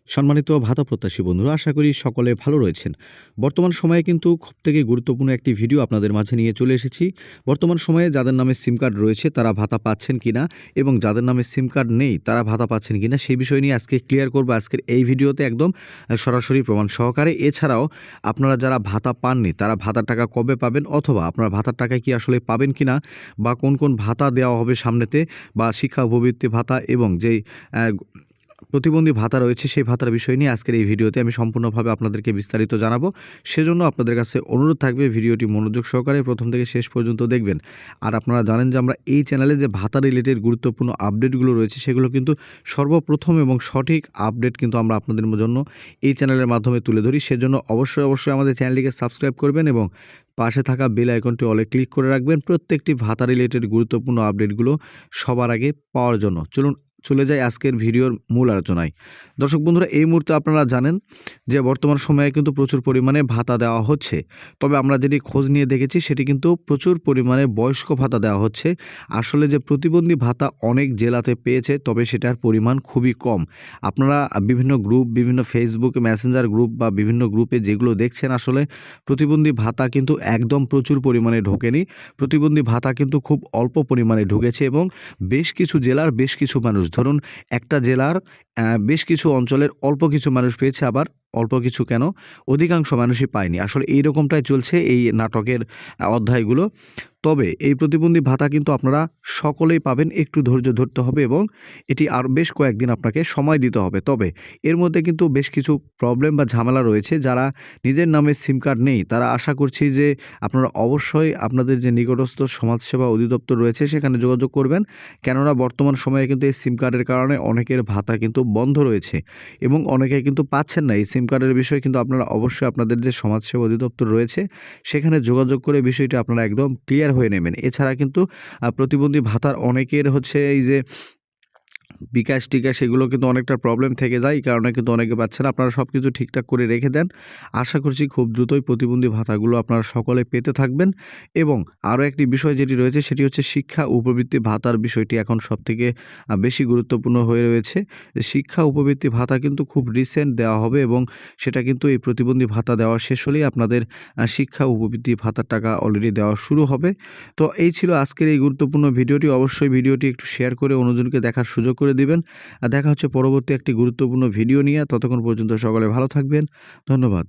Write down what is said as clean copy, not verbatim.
সম্মানিত ভাতা প্রত্যাশী বন্ধুরা, আশা করি সকলে ভালো রয়েছেন। বর্তমান সময়ে কিন্তু খুব থেকে গুরুত্বপূর্ণ একটি ভিডিও আপনাদের মাঝে নিয়ে চলে এসেছি। বর্তমান সময়ে যাদের নামে সিম কার্ড রয়েছে তারা ভাতা পাচ্ছেন কিনা এবং যাদের নামে সিম কার্ড নেই তারা ভাতা পাচ্ছেন কিনা সেই বিষয় নিয়ে আজকে ক্লিয়ার করব আজকের এই ভিডিওতে একদম সরাসরি প্রমাণ সহকারে। এছাড়াও আপনারা যারা ভাতা পাননি তারা ভাতার টাকা কবে পাবেন, অথবা আপনার ভাতার টাকা কি আসলে পাবেন কিনা, বা কোন কোন ভাতা দেওয়া হবে সামনেতে, বা শিক্ষা উপবৃত্তি ভাতা এবং যেই প্রতিবন্ধী ভাতা রয়েছে সেই ভাতার বিষয় নিয়ে আজকের এই ভিডিওতে আমি সম্পূর্ণভাবে আপনাদেরকে বিস্তারিত জানাবো। সেজন্য আপনাদের কাছে অনুরোধ থাকবে ভিডিওটি মনোযোগ সহকারে প্রথম থেকে শেষ পর্যন্ত দেখবেন। আর আপনারা জানেন যে আমরা এই চ্যানেলে যে ভাতা রিলেটেড গুরুত্বপূর্ণ আপডেটগুলো রয়েছে সেগুলো কিন্তু সর্বপ্রথম এবং সঠিক আপডেট কিন্তু আমরা আপনাদের জন্য এই চ্যানেলের মাধ্যমে তুলে ধরি। সেজন্য অবশ্যই আমাদের চ্যানেলটিকে সাবস্ক্রাইব করবেন এবং পাশে থাকা বেল আইকনটি অলে ক্লিক করে রাখবেন প্রত্যেকটি ভাতা রিলেটেড গুরুত্বপূর্ণ আপডেটগুলো সবার আগে পাওয়ার জন্য। চলে যাই আজকের ভিডিওর মূল আলোচনায়। দর্শক বন্ধুরা, এই মুহূর্তে আপনারা জানেন যে বর্তমান সময়ে কিন্তু প্রচুর পরিমাণে ভাতা দেওয়া হচ্ছে। তবে আমরা যেটি খোঁজ নিয়ে দেখেছি সেটি কিন্তু প্রচুর পরিমাণে বয়স্ক ভাতা দেওয়া হচ্ছে। আসলে যে প্রতিবন্ধী ভাতা অনেক জেলাতে পেয়েছে, তবে সেটার পরিমাণ খুবই কম। আপনারা বিভিন্ন গ্রুপ, বিভিন্ন ফেসবুক মেসেঞ্জার গ্রুপ বা বিভিন্ন গ্রুপে যেগুলো দেখছেন, আসলে প্রতিবন্ধী ভাতা কিন্তু একদম প্রচুর পরিমাণে ঢোকেনি। প্রতিবন্ধী ভাতা কিন্তু খুব অল্প পরিমাণে ঢুকেছে এবং বেশ কিছু জেলার বেশ কিছু মানুষ, ধরুন একটা জেলার বেশ কিছু অঞ্চলের অল্প কিছু মানুষ পেয়েছে, আবার অল্প কিছু কেন, অধিকাংশ মানুষই পায়নি। আসলে এই রকমটাই চলছে এই নাটকের অধ্যায়গুলো। তবে এই প্রতিবন্ধী ভাতা কিন্তু আপনারা সকলেই পাবেন, একটু ধৈর্য ধরতে হবে এবং এটি আর বেশ কয়েকদিন আপনাকে সময় দিতে হবে। তবে এর মধ্যে কিন্তু বেশ কিছু প্রবলেম বা ঝামেলা রয়েছে। যারা নিজের নামে সিম কার্ড নেই তারা আশা করছি যে আপনারা অবশ্যই আপনাদের যে নিকটস্থ সমাজসেবা অধিদপ্তর রয়েছে সেখানে যোগাযোগ করবেন। কেননা বর্তমান সময়ে কিন্তু এই সিম কার্ডের কারণে অনেকের ভাতা কিন্তু বন্ধ রয়েছে এবং অনেকে কিন্তু পাচ্ছেন না। এই সিম কার্ডের বিষয়ে কিন্তু আপনারা অবশ্যই আপনাদের যে সমাজসেবা অধিদপ্তর রয়েছে সেখানে যোগাযোগ করে বিষয়টি আপনারা একদম ক্লিয়ার হয়ে নেবেন। এছাড়া কিন্তু প্রতিবন্ধী ভাতার অনেকের হচ্ছে এই যে বিকাশ-টিকাশ এগুলো কিন্তু অনেকটা প্রবলেম থেকে যায়। এই কারণে কিন্তু অনেকে পাচ্ছে না। আপনারা সব কিছু ঠিকঠাক করে রেখে দেন। আশা করছি খুব দ্রুতই প্রতিবন্ধী ভাতাগুলো আপনারা সকলে পেতে থাকবেন। এবং আরও একটি বিষয় যেটি রয়েছে সেটি হচ্ছে শিক্ষা উপবৃত্তি ভাতার বিষয়টি এখন সবথেকে বেশি গুরুত্বপূর্ণ হয়ে রয়েছে। শিক্ষা উপবৃত্তি ভাতা কিন্তু খুব রিসেন্ট দেওয়া হবে এবং সেটা কিন্তু এই প্রতিবন্ধী ভাতা দেওয়া শেষ হলেই আপনাদের শিক্ষা উপবৃত্তি ভাতার টাকা অলরেডি দেওয়া শুরু হবে। তো এই ছিল আজকের এই গুরুত্বপূর্ণ ভিডিওটি। অবশ্যই ভিডিওটি একটু শেয়ার করে অন্যজনকে দেখার সুযোগ করে দিবেন। দেখা হচ্ছে পরবর্তী একটি গুরুত্বপূর্ণ ভিডিও নিয়ে। ততক্ষণ পর্যন্ত সকলে ভালো থাকবেন। ধন্যবাদ।